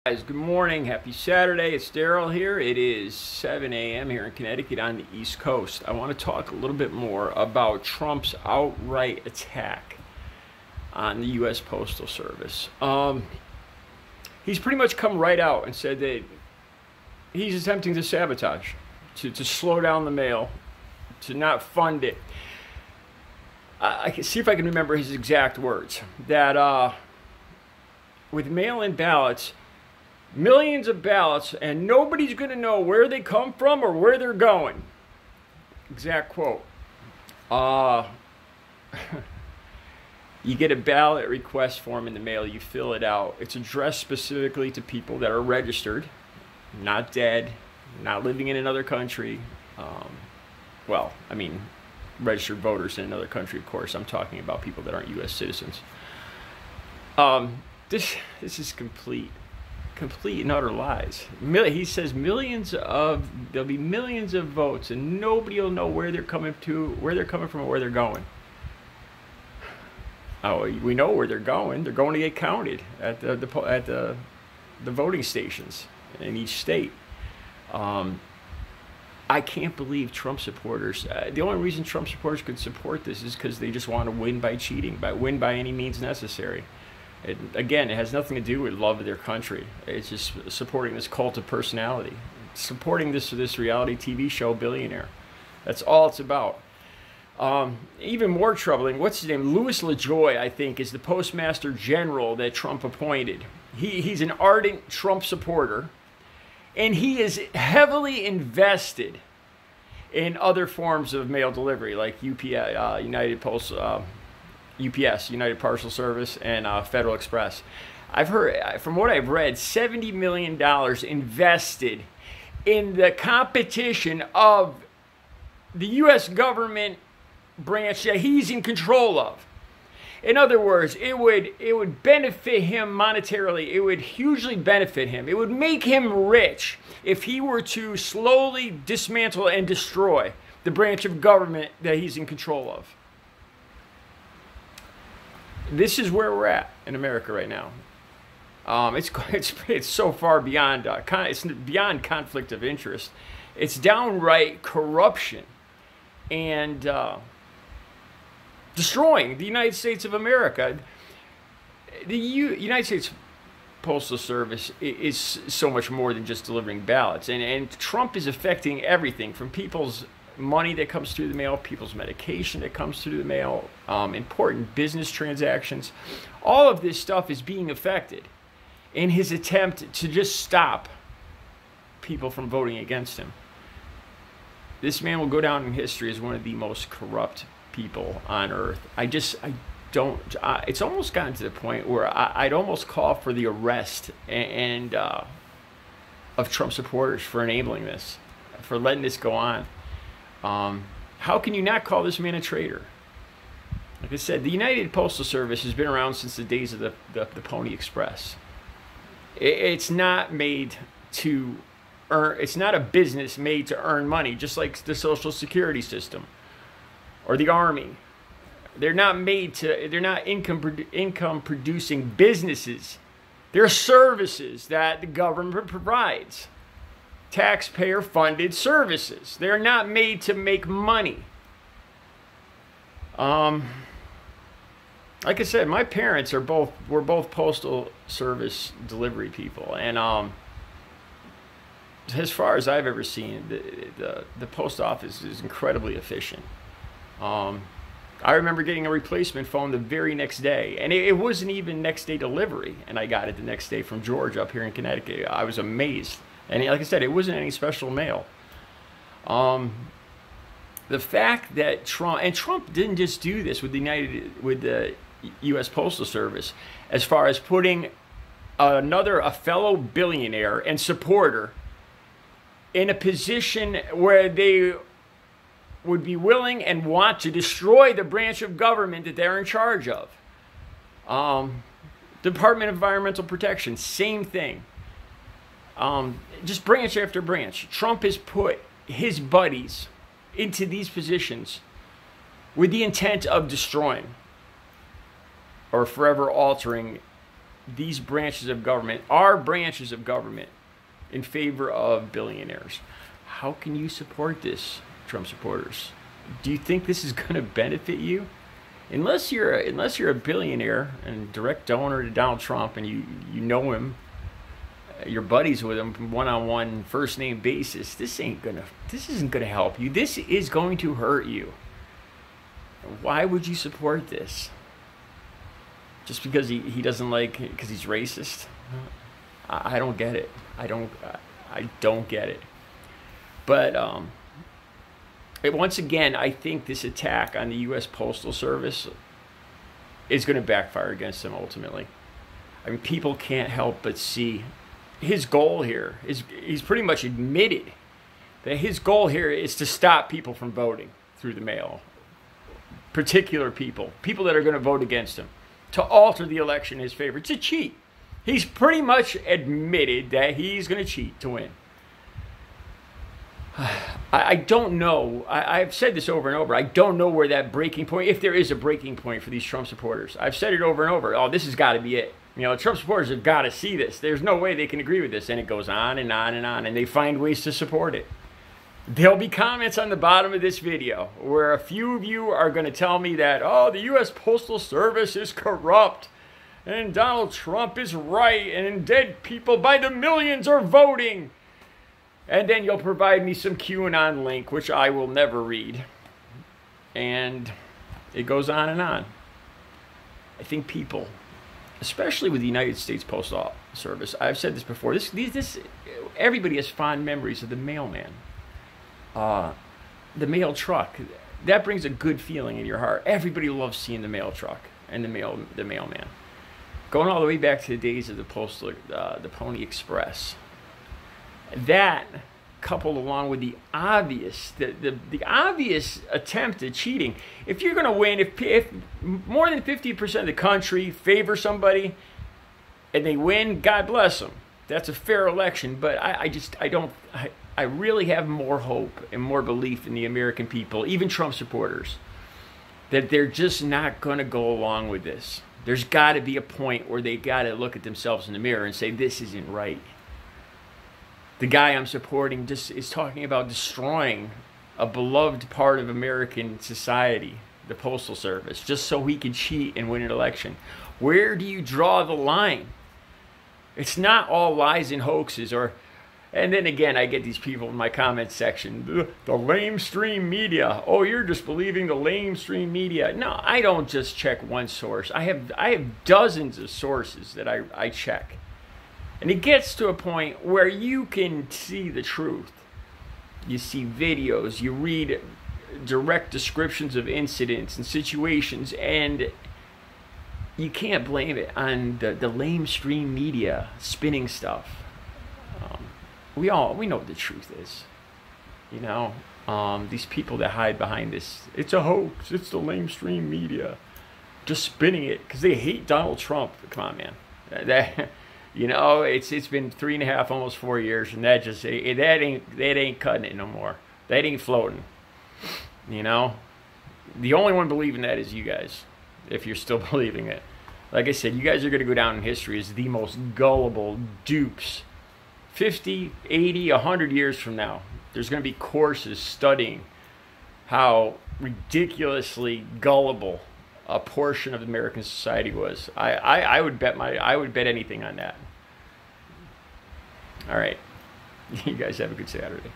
Guys, good morning. Happy Saturday. It's Daryl here. It is 7 a.m. here in Connecticut on the East Coast. I want to talk a little bit more about Trump's outright attack on the U.S. Postal Service. He's pretty much come right out and said that he's attempting to sabotage, to slow down the mail, to not fund it. I can see if I can remember his exact words. That with mail-in ballots, millions of ballots, and nobody's going to know where they come from or where they're going. Exact quote. You get a ballot request form in the mail, you fill it out. It's addressed specifically to people that are registered, not dead, not living in another country. Registered voters in another country, of course. I'm talking about people that aren't U.S. citizens. This is complete and utter lies. He says there'll be millions of votes, and nobody will know where they're coming from, or where they're going. Oh, we know where they're going. They're going to get counted at the voting stations in each state. I can't believe Trump supporters. The only reason Trump supporters could support this is because they just want to win by cheating, win by any means necessary. Again, it has nothing to do with love of their country. It's just supporting this cult of personality, supporting this reality TV show billionaire. That's all it's about. Even more troubling, what's his name? Louis LaJoy, I think, is the Postmaster General that Trump appointed. He's an ardent Trump supporter, and he is heavily invested in other forms of mail delivery, like UPS, United Parcel Service, and Federal Express. I've heard, from what I've read, $70 million invested in the competition of the U.S. government branch that he's in control of. In other words, it would benefit him monetarily. It would hugely benefit him. It would make him rich if he were to slowly dismantle and destroy the branch of government that he's in control of. This is where we're at in America right now. It's so far beyond it's beyond conflict of interest. It's downright corruption and destroying the United States of America. The United States Postal Service is so much more than just delivering ballots, and Trump is affecting everything from people's money that comes through the mail, people's medication that comes through the mail, important business transactions. All of this stuff is being affected in his attempt to just stop people from voting against him. This man will go down in history as one of the most corrupt people on earth. It's almost gotten to the point where I'd almost call for the arrest of Trump supporters for enabling this, for letting this go on. How can you not call this man a traitor? Like I said, the United Postal Service has been around since the days of the Pony Express. It's not made to earn. It's not a business made to earn money, just like the Social Security system or the Army. They're not made to. They're not income producing businesses. They're services that the government provides. Taxpayer-funded services. They're not made to make money. Like I said, my parents were both postal service delivery people, and as far as I've ever seen, the post office is incredibly efficient. I remember getting a replacement phone the very next day, and it wasn't even next day delivery, and I got it the next day from George up here in Connecticut. I was amazed. And like I said, it wasn't any special mail. The fact that Trump didn't just do this with the U.S. Postal Service, as far as putting a fellow billionaire and supporter in a position where they would be willing and want to destroy the branch of government that they're in charge of. Department of Environmental Protection, same thing. Just branch after branch. Trump has put his buddies into these positions with the intent of destroying or forever altering these branches of government are branches of government in favor of billionaires. How can you support this, Trump supporters? Do you think this is going to benefit you? Unless you're a billionaire and direct donor to Donald Trump, and you know him, you're buddies with him one-on-one, first name basis. This isn't gonna help you. This is going to hurt you. Why would you support this? Just because he doesn't like, because he's racist? I don't get it. I don't get it. But once again, I think this attack on the U.S. Postal Service is going to backfire against him ultimately. I mean, people can't help but see his goal here is, he's pretty much admitted that his goal here is to stop people from voting through the mail. Particular people that are going to vote against him, to alter the election in his favor, to cheat. He's pretty much admitted that he's going to cheat to win. I don't know. I've said this over and over. I don't know where that breaking point, if there is a breaking point for these Trump supporters. I've said it over and over. Oh, this has got to be it. You know, Trump supporters have got to see this. There's no way they can agree with this. And it goes on and on and on, and they find ways to support it. There'll be comments on the bottom of this video where a few of you are going to tell me that, oh, the U.S. Postal Service is corrupt, and Donald Trump is right, and dead people by the millions are voting. And then you'll provide me some QAnon link, which I will never read. And it goes on and on. I think people, especially with the United States Postal Service, I've said this before, everybody has fond memories of the mailman. The mail truck. That brings a good feeling in your heart. Everybody loves seeing the mail truck and the mailman. Going all the way back to the days of the Pony Express. That, coupled along with the obvious attempt at cheating. If you're going to win, if more than 50% of the country favor somebody and they win, God bless them. That's a fair election. But I really have more hope and more belief in the American people, even Trump supporters, that they're just not going to go along with this. There's got to be a point where they got to look at themselves in the mirror and say, this isn't right. The guy I'm supporting just is talking about destroying a beloved part of American society, the Postal Service, just so he can cheat and win an election. Where do you draw the line? It's not all lies and hoaxes. And then again, I get these people in my comment section, the lamestream media. Oh, you're just believing the lamestream media. No, I don't just check one source. I have dozens of sources that I check. And it gets to a point where you can see the truth. You see videos, you read direct descriptions of incidents and situations, and you can't blame it on the lamestream media spinning stuff. We know what the truth is. You know, these people that hide behind this, it's a hoax, it's the lamestream media, just spinning it because they hate Donald Trump. Come on, man. You know, it's been 3.5, almost 4 years, and that ain't cutting it no more. That ain't floating. You know, the only one believing that is you guys, if you're still believing it. Like I said, you guys are going to go down in history as the most gullible dupes. 50, 80, 100 years from now, there's going to be courses studying how ridiculously gullible a portion of American society was. I would bet anything on that. All right. You guys have a good Saturday.